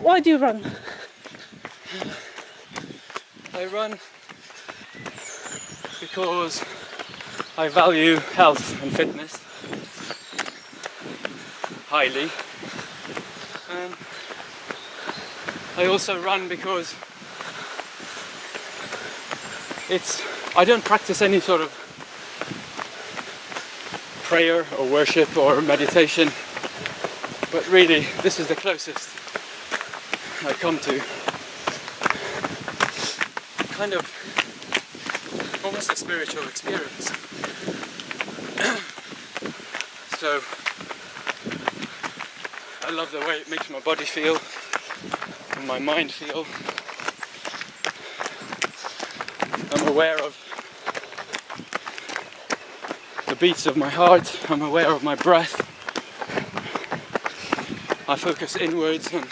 Why do you run? I run because I value health and fitness highly. I also run because I don't practice any sort of prayer or worship or meditation, but really this is the closest I come to kind of almost a spiritual experience. So I love the way it makes my body feel and my mind feel. I'm aware of the beats of my heart, I'm aware of my breath. I focus inwards on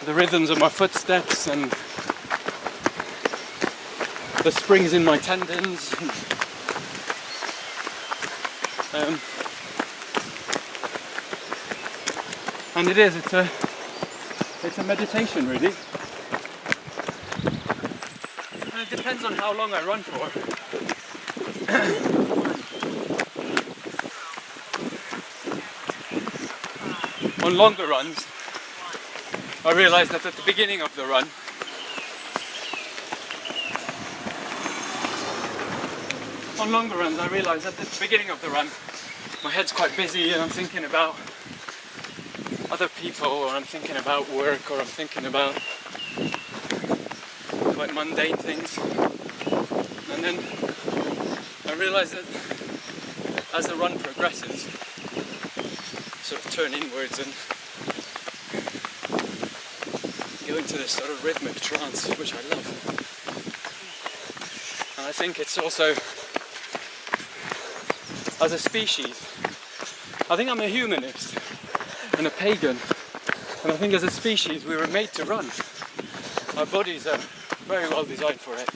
the rhythms of my footsteps and the springs in my tendons. And it's a meditation really. And it depends on how long I run for. On longer runs, I realise that at the beginning of the run, my head's quite busy and I'm thinking about other people, or I'm thinking about work, or I'm thinking about quite mundane things. And then I realise that as the run progresses, I sort of turn inwards and go into this sort of rhythmic trance, which I love. And I think it's also, as a species, I think I'm a humanist and a pagan, and I think as a species we were made to run. Our bodies are very well designed for it.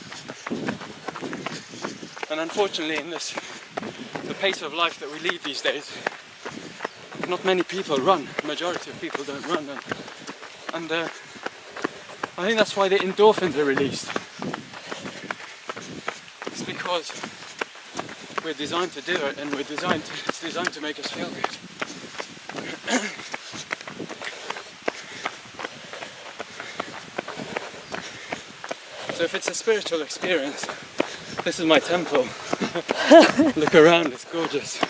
And unfortunately in the pace of life that we lead these days, not many people run. The majority of people don't run. And I think that's why the endorphins are released. It's because we're designed to do it, and it's designed to make us feel good. So if it's a spiritual experience, this is my temple. Look around, it's gorgeous.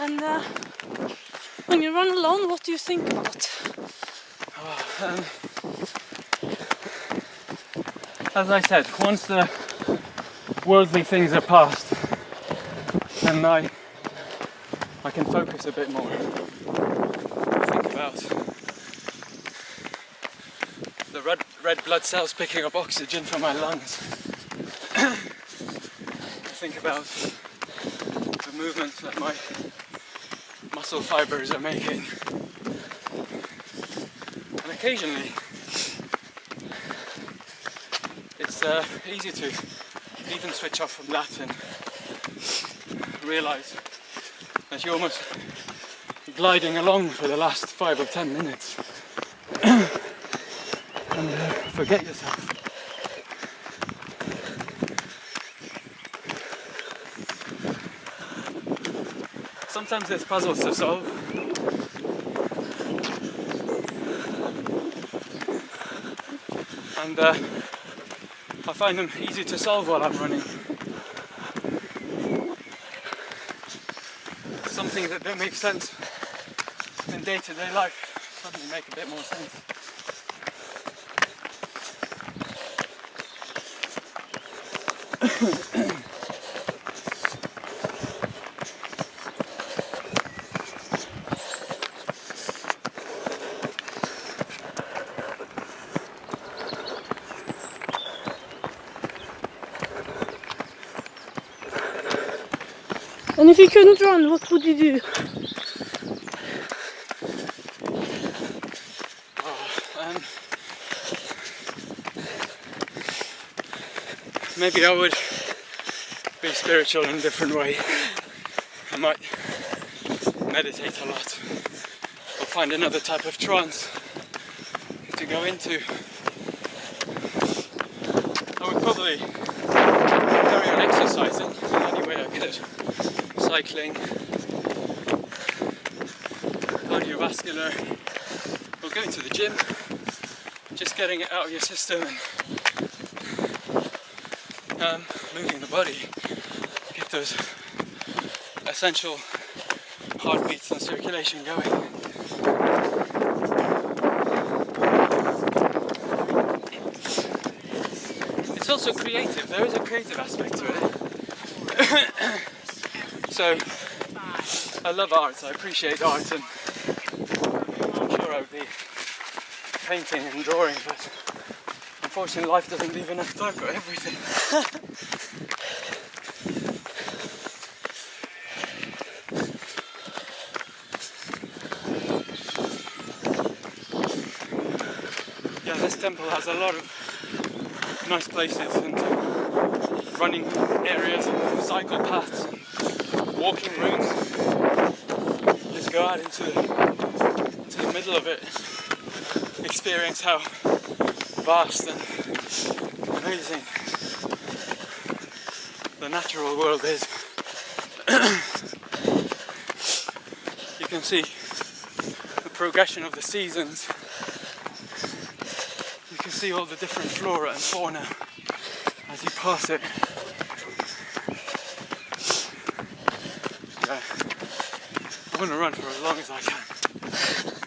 And when you run alone, what do you think about? As I said, once the worldly things are past, then I can focus a bit more. Think about the red blood cells picking up oxygen from my lungs. Think about the movements that my muscle fibers are making. And occasionally, it's easy to even switch off from that and realise that you're almost gliding along for the last 5 or 10 minutes and forget yourself. Sometimes there's puzzles to solve. And I find them easy to solve while I'm running. something that don't make sense in day-to-day life suddenly make a bit more sense. And if you couldn't run, what would you do? Maybe I would be spiritual in a different way. I might meditate a lot or find another type of trance to go into. I would probably carry on exercising in any way I could. Cycling, cardiovascular, or going to the gym, just getting it out of your system and moving the body, get those essential heartbeats and circulation going. It's also creative, there is a creative aspect to it. So, I love art, I appreciate art, and I'm sure I would be painting and drawing, but unfortunately life doesn't leave enough time for everything. Yeah, this temple has a lot of nice places and running areas and cycle paths and walking routes. Just go out into the middle of it, experience how vast and amazing the natural world is. You can see the progression of the seasons. You can see all the different flora and fauna as you pass it. Yeah, I want to run for as long as I can.